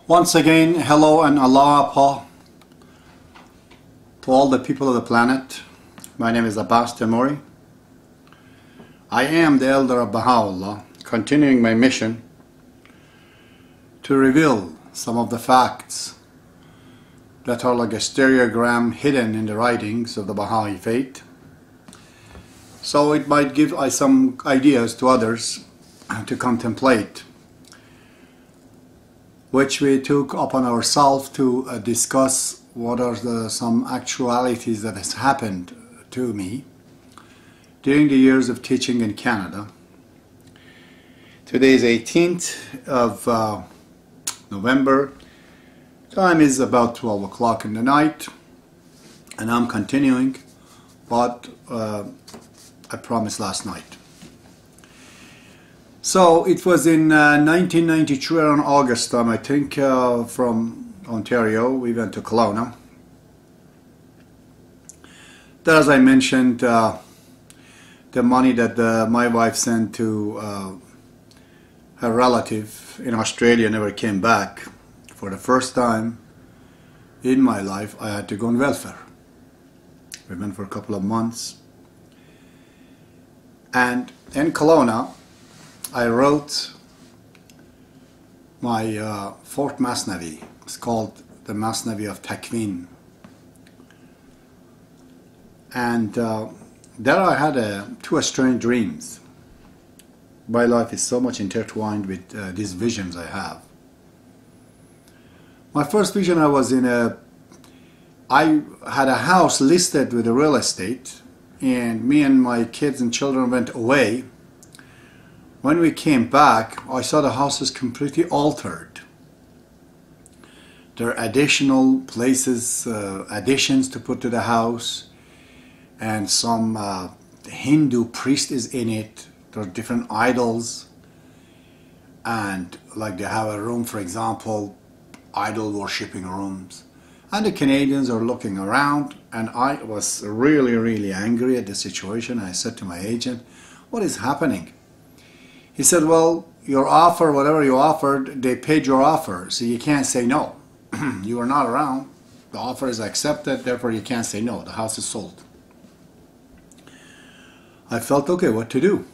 Once again, hello and aloha to all the people of the planet. My name is Abbas Temori. I am the elder of Baha'u'llah, continuing my mission to reveal some of the facts that are like a stereogram hidden in the writings of the Baha'i faith. So it might give some ideas to others to contemplate, which we took upon ourselves to discuss what are some actualities that has happened to me during the years of teaching in Canada. Today is 18th of November. Time is about 12 o'clock in the night, and I'm continuing what I promised last night. So it was in 1992 around August time, I think, from Ontario we went to Kelowna. There, as I mentioned, the money that my wife sent to her relative in Australia never came back. For the first time in my life I had to go on welfare. We went for a couple of months, and in Kelowna I wrote my fourth Masnavi. It's called the Masnavi of Takwin. And there I had two strange dreams. My life is so much intertwined with these visions I have. My first vision, I had a house listed with the real estate, and me and my kids and children went away. When we came back, I saw the house is completely altered. There are additional places, additions to put to the house, and some Hindu priest is in it. There are different idols, and like they have a room, for example, idol worshipping rooms. And the Canadians are looking around, and I was really angry at the situation. I said to my agent, "What is happening?" He said, "Well, your offer, whatever you offered, they paid your offer, so you can't say no. You were not around. The offer is accepted, therefore you can't say no. The house is sold." I felt, okay, what to do?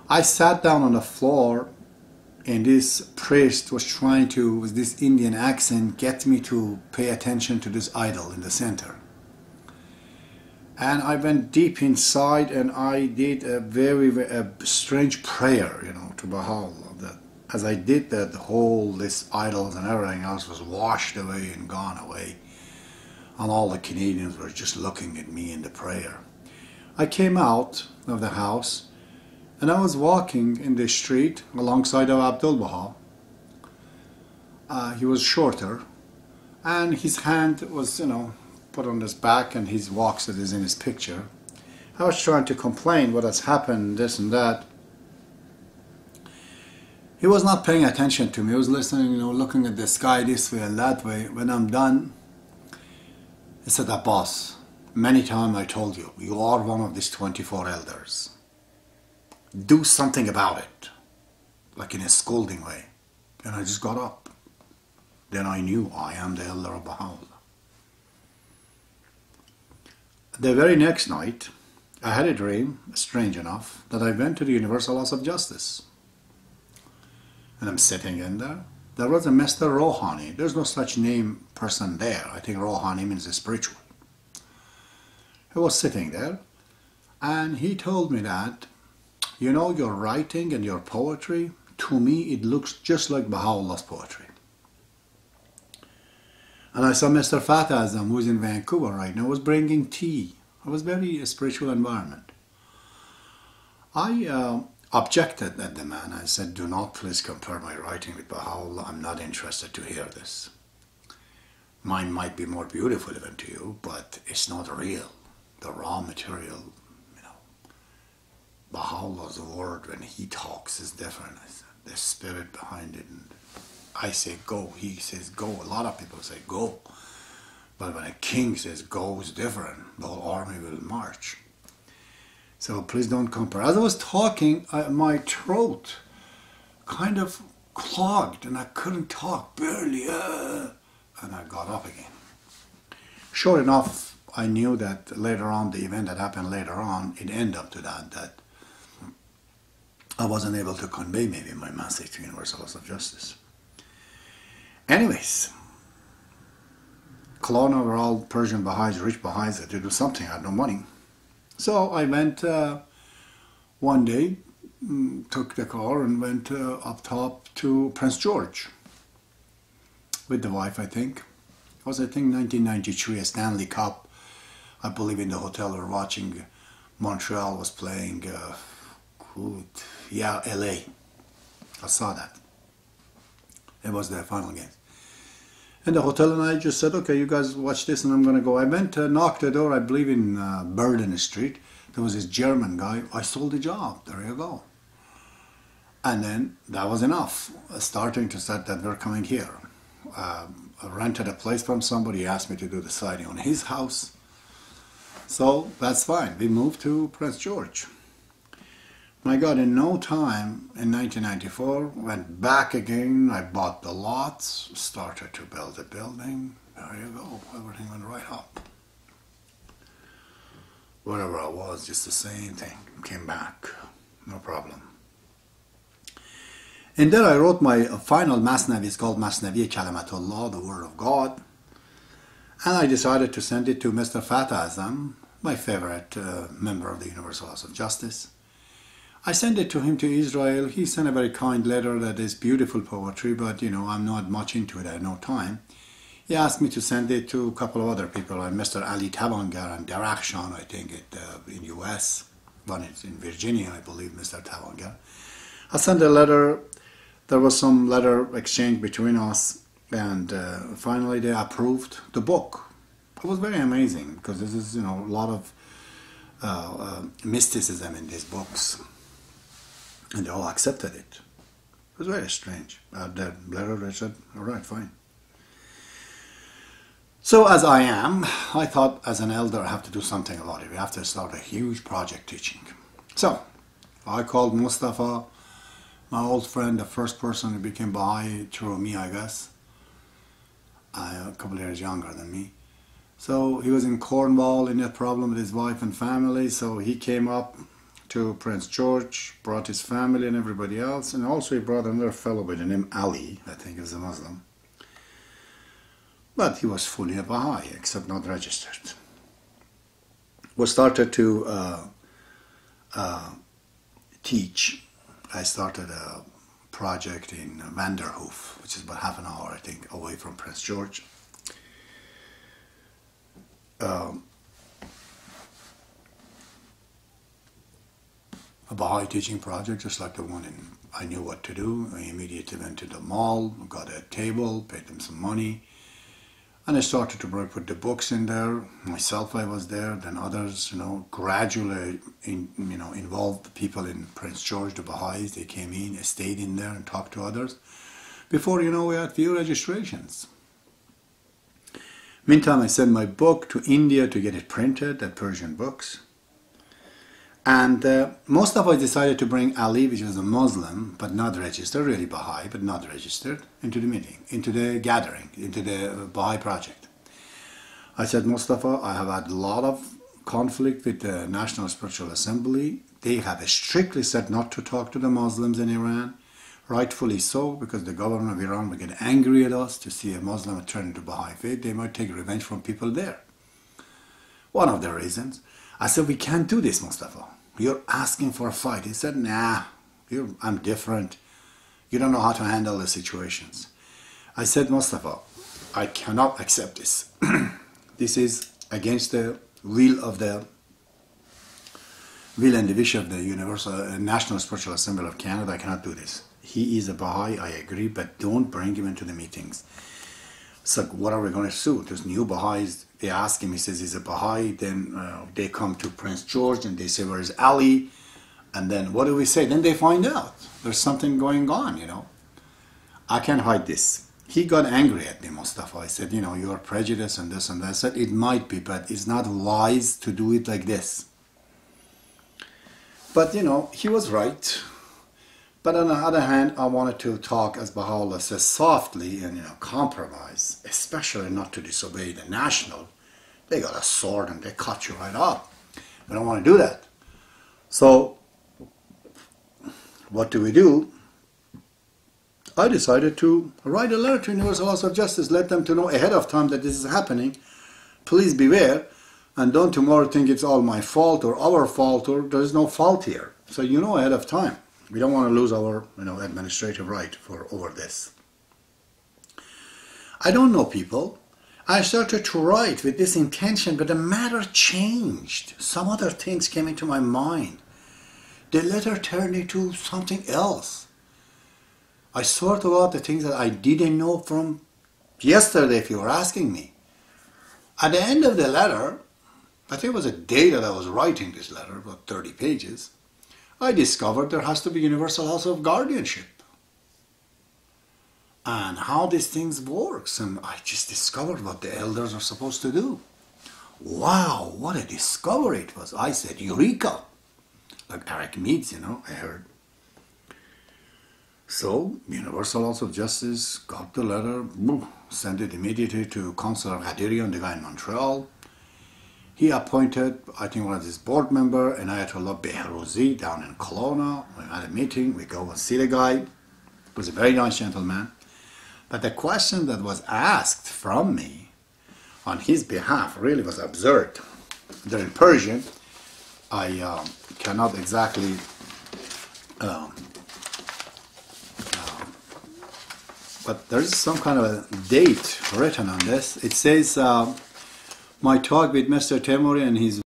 I sat down on the floor, and this priest was trying to, with this Indian accent, get me to pay attention to this idol in the center. And I went deep inside, and I did a very strange prayer, to Baha'u'llah. That as I did that, this idols and everything else was washed away and gone away. And all the Canadians were just looking at me in the prayer. I came out of the house, and I was walking in the street alongside of Abdul Baha. He was shorter, and his hand was, put on his back, and his walks that is in his picture. I was trying to complain what has happened, this and that. He was not paying attention to me. He was listening, looking at the sky this way and that way. When I'm done, he said, "Abbas, many times I told you, you are one of these 24 elders. Do something about it," like in a scolding way. And I just got up. Then I knew I am the elder of Baha'u'llah. The very next night, I had a dream, strange enough, that I went to the Universal House of Justice. And I'm sitting in there. There was a Mr. Rohani. There's no such name person there. I think Rohani means spiritual. He was sitting there, and he told me that, your writing and your poetry, to me it looks just like Baha'u'llah's poetry. And I saw Mr. Fatah Azam, who's in Vancouver right now, was bringing tea. It was very spiritual environment. I objected at the man. I said, "Do not please compare my writing with Baha'u'llah. I'm not interested to hear this. Mine might be more beautiful even to you, but it's not real. The raw material, Baha'u'llah's word when he talks is different. The spirit behind it. And I say go, he says go. A lot of people say go. But when a king says go, it's different. The whole army will march. So please don't compare." As I was talking, my throat kind of clogged and I couldn't talk, barely, and I got up again. Sure enough, I knew that later on, the event that happened later on, it ended up to that I wasn't able to convey maybe my message to universal laws of justice. Anyways, Kelowna were all Persian Baha'is, rich Baha'is, had to do something, I had no money. So I went one day, took the car and went up top to Prince George with the wife, I think. It was, I think, 1993, a Stanley Cup. I believe in the hotel we were watching. Montreal was playing, LA. I saw that. It was their final game. And the hotel and I just said, okay, you guys watch this and I'm going to go. I went to knock the door, I believe in Burden Street. There was this German guy. I sold the job. There you go. And then that was enough. Starting to say that we're coming here. I rented a place from somebody. He asked me to do the siding on his house. So that's fine. We moved to Prince George. My God, in no time, in 1994, went back again. I bought the lots, started to build the building. There you go. Everything went right up. Wherever I was, just the same thing. Came back. No problem. And then I wrote my final Masnavi. It's called Masnavi Kalimatullah, the Word of God. And I decided to send it to Mr. Fatah Azam, my favorite member of the Universal Laws of Justice. I sent it to him to Israel. He sent a very kind letter that is beautiful poetry, but you know, I'm not much into it. I had no time. He asked me to send it to a couple of other people, like Mr. Ali Tabangar and Darakhshan, I think, in US. One is in Virginia, I believe, Mr. Tabangar. I sent a letter. There was some letter exchange between us, and finally they approved the book. It was very amazing, because this is, you know, a lot of mysticism in these books. And they all accepted it. It was very strange. The letter, they said, all right, fine. So as I am, I thought as an elder I have to do something about it. We have to start a huge project teaching. So I called Mustafa, my old friend, the first person who became Baha'i through me, I guess. A couple of years younger than me. So he was in Cornwall in that problem with his wife and family. So he came up to Prince George, brought his family and everybody else, and also he brought another fellow by the name Ali, I think is a Muslim. But he was fully a Baha'i, except not registered. We started to teach. I started a project in Vanderhoof, which is about half an hour, I think, away from Prince George. A Baha'i teaching project, just like the one I knew what to do. I immediately went to the mall, got a table, paid them some money, and I started to put the books in there. Myself, I was there, then others, you know, gradually, involved people in Prince George, the Baha'is. They came in, stayed in there and talked to others. Before, you know, we had few registrations. Meantime, I sent my book to India to get it printed, the Persian books. And most of us decided to bring Ali, which was a Muslim, but not registered, really Baha'i, but not registered, into the meeting, into the gathering, into the Baha'i project. I said, Mustafa, I have had a lot of conflict with the National Spiritual Assembly. They have strictly said not to talk to the Muslims in Iran. Rightfully so, because the government of Iran would get angry at us to see a Muslim turn into Baha'i faith. They might take revenge from people there. One of the reasons. I said, we can't do this, Mustafa. You're asking for a fight. He said, nah, I'm different. You don't know how to handle the situations. I said, Mustafa, I cannot accept this. This is against the will and the wish of the National Spiritual Assembly of Canada. I cannot do this. He is a Baha'i, I agree, but don't bring him into the meetings. So what are we going to do? There's new Baha'is. They ask him, he says he's a Baha'i. Then they come to Prince George and they say, where's Ali? And then what do we say? Then they find out there's something going on, you know. I can't hide this. He got angry at me, Mustafa. I said, you know, you're prejudiced and this and that. I said, it might be, but it's not wise to do it like this. But, you know, he was right. But on the other hand, I wanted to talk, as baha'u'llah says, softly and compromise, especially not to disobey the national. They got a sword and they cut you right off. I don't want to do that. So what do? I decided to write a letter to Universal House of Justice, let them to know ahead of time that this is happening. Please beware, and don't tomorrow think it's all my fault or our fault, or there is no fault here. So ahead of time. We don't want to lose our administrative right over this. I don't know people. I started to write with this intention, but the matter changed. Some other things came into my mind. The letter turned into something else. I thought about the things that I didn't know from yesterday, if you were asking me. At the end of the letter, I think it was a day that I was writing this letter, about 30 pages, I discovered there has to be universal house of guardianship. And how these things works. And I just discovered what the elders are supposed to do. Wow, what a discovery it was. I said, Eureka! Like Archimedes, I heard. So, Universal House of Justice got the letter, sent it immediately to Councillor Ghadiri, the guy in Montreal. He appointed, I think, one of his board member, and Ayatollah Behrouzi down in Kelowna. We had a meeting, we go and see the guy. He was a very nice gentleman. But the question that was asked from me on his behalf really was absurd. They're in Persian. I cannot exactly but there is some kind of a date written on this. It says, my talk with Mr. Temuri and his